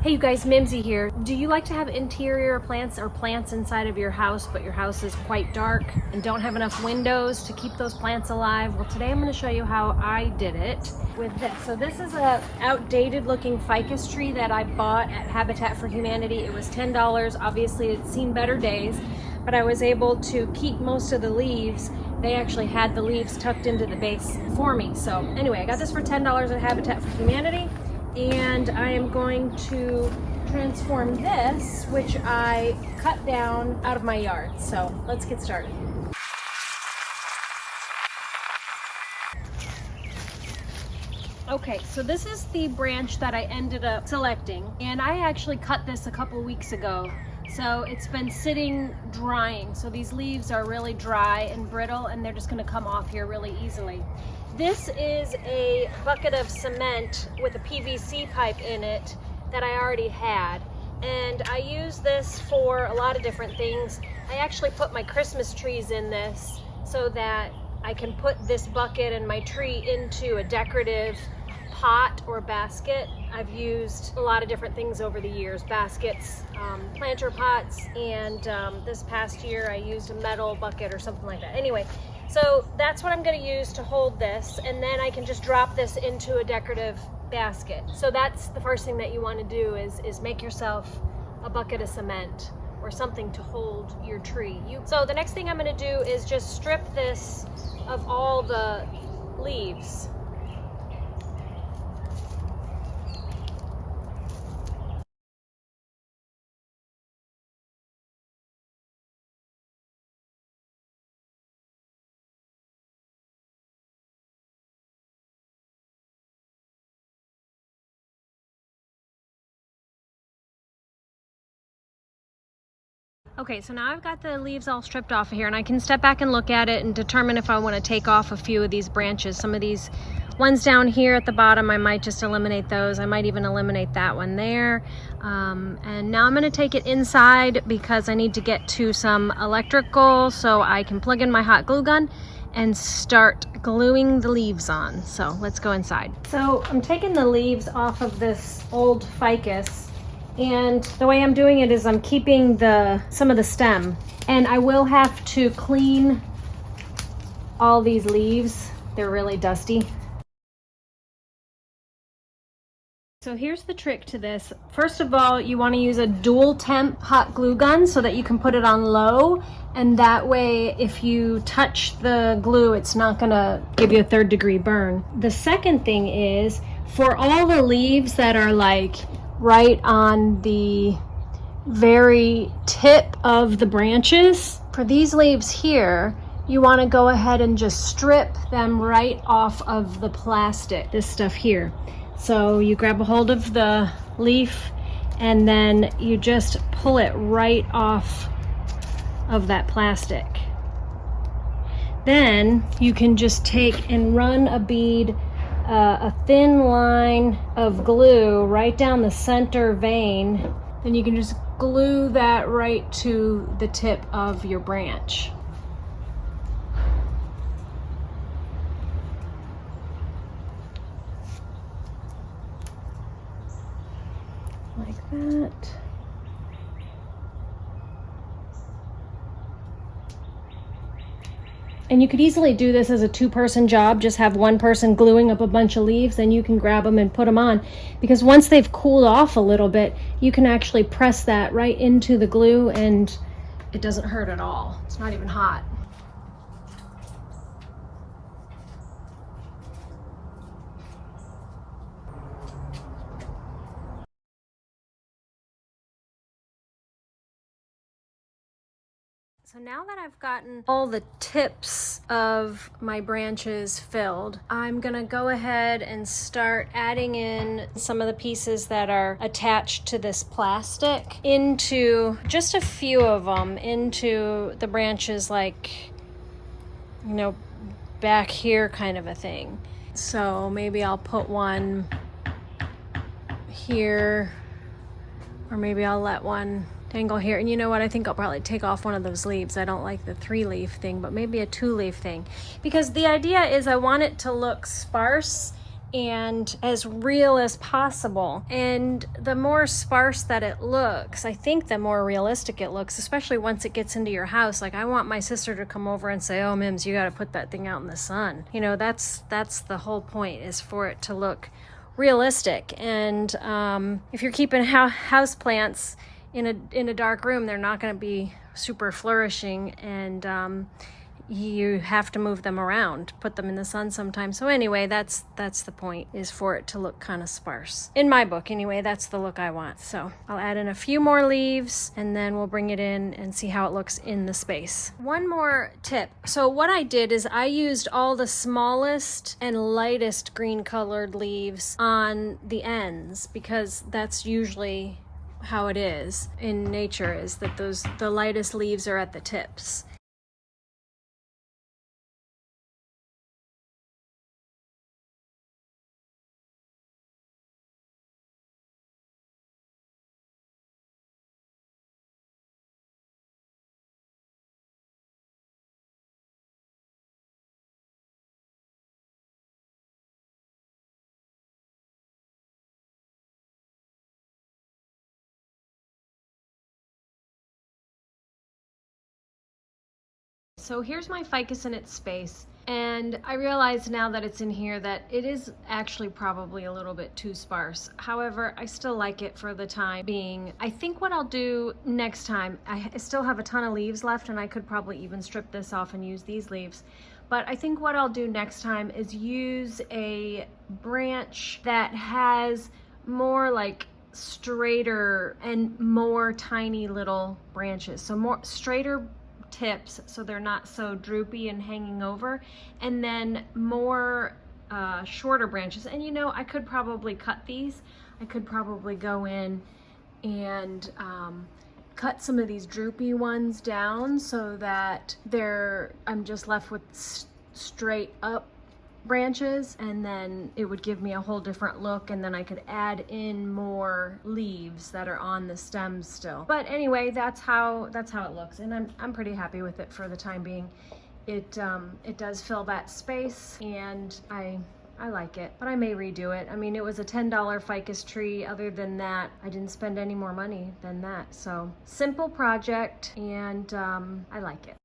Hey you guys, Mimsy here. Do you like to have interior plants or plants inside of your house, but your house is quite dark and don't have enough windows to keep those plants alive? Well, today I'm going to show you how I did it with this. So this is a outdated looking ficus tree that I bought at Habitat for Humanity. It was $10. Obviously it's seen better days, but I was able to keep most of the leaves. They actually had the leaves tucked into the base for me. So anyway, I got this for $10 at Habitat for Humanity. And I am going to transform this, which I cut down out of my yard. So let's get started. Okay, so this is the branch that I ended up selecting, and I actually cut this a couple weeks ago. So it's been sitting drying. So these leaves are really dry and brittle, and they're just gonna come off here really easily. This is a bucket of cement with a PVC pipe in it that I already had. And I use this for a lot of different things. I actually put my Christmas trees in this so that I can put this bucket and my tree into a decorative pot or basket. I've used a lot of different things over the years, baskets, planter pots, and this past year I used a metal bucket or something like that. Anyway, so that's what I'm going to use to hold this, and then I can just drop this into a decorative basket. So that's the first thing that you want to do is make yourself a bucket of cement or something to hold your tree. So the next thing I'm going to do is just strip this of all the leaves. Okay, so now I've got the leaves all stripped off of here, and I can step back and look at it and determine if I want to take off a few of these branches. Some of these ones down here at the bottom, I might just eliminate those. I might even eliminate that one there. And now I'm going to take it inside because I need to get to some electrical so I can plug in my hot glue gun and start gluing the leaves on. So let's go inside. So I'm taking the leaves off of this old ficus. And the way I'm doing it is I'm keeping some of the stem, and I will have to clean all these leaves. They're really dusty. So here's the trick to this. First of all, you want to use a dual temp hot glue gun so that you can put it on low, and that way if you touch the glue, it's not gonna give you a 3rd degree burn. The second thing is, for all the leaves that are like right on the very tip of the branches, for these leaves here, you want to go ahead and just strip them right off of the plastic, this stuff here. So you grab a hold of the leaf and then you just pull it right off of that plastic. Then you can just take and run a bead, a thin line of glue right down the center vein. Then you can just glue that right to the tip of your branch. Like that. And you could easily do this as a 2-person job, just have one person gluing up a bunch of leaves, then you can grab them and put them on. Because once they've cooled off a little bit, you can actually press that right into the glue and it doesn't hurt at all. It's not even hot. So now that I've gotten all the tips of my branches filled, I'm gonna go ahead and start adding in some of the pieces that are attached to this plastic into just a few of them into the branches, like, you know, back here kind of a thing. So maybe I'll put one here, or maybe I'll let one dangle here. And you know what, I think I'll probably take off one of those leaves. I don't like the 3-leaf thing, but maybe a 2-leaf thing, because the idea is I want it to look sparse and as real as possible. And the more sparse that it looks, I think the more realistic it looks, especially once it gets into your house. Like, I want my sister to come over and say, "Oh, Mims, you got to put that thing out in the sun." You know, that's the whole point, is for it to look realistic. And if you're keeping house plants in a dark room, they're not going to be super flourishing, and you have to move them around, put them in the sun sometimes. So anyway, that's the point, is for it to look kind of sparse. In my book, anyway, that's the look I want. So I'll add in a few more leaves, and then we'll bring it in and see how it looks in the space. One more tip. So what I did is I used all the smallest and lightest green colored leaves on the ends, because that's usually how it is in nature, is that the lightest leaves are at the tips. So here's my ficus in its space, and I realize now that it's in here that it is actually probably a little bit too sparse. However, I still like it for the time being. I think what I'll do next time, I still have a ton of leaves left, and I could probably even strip this off and use these leaves. But I think what I'll do next time is use a branch that has more like straighter and more tiny little branches. So more straighter tips, so they're not so droopy and hanging over, and then more shorter branches. And you know, I could probably cut these. I could probably go in and cut some of these droopy ones down so that I'm just left with straight up branches, and then it would give me a whole different look, and then I could add in more leaves that are on the stems still. But anyway, that's how it looks, and I'm pretty happy with it for the time being. It does fill that space, and I like it, but I may redo it. I mean, it was a $10 ficus tree. Other than that, I didn't spend any more money than that. So simple project, and I like it.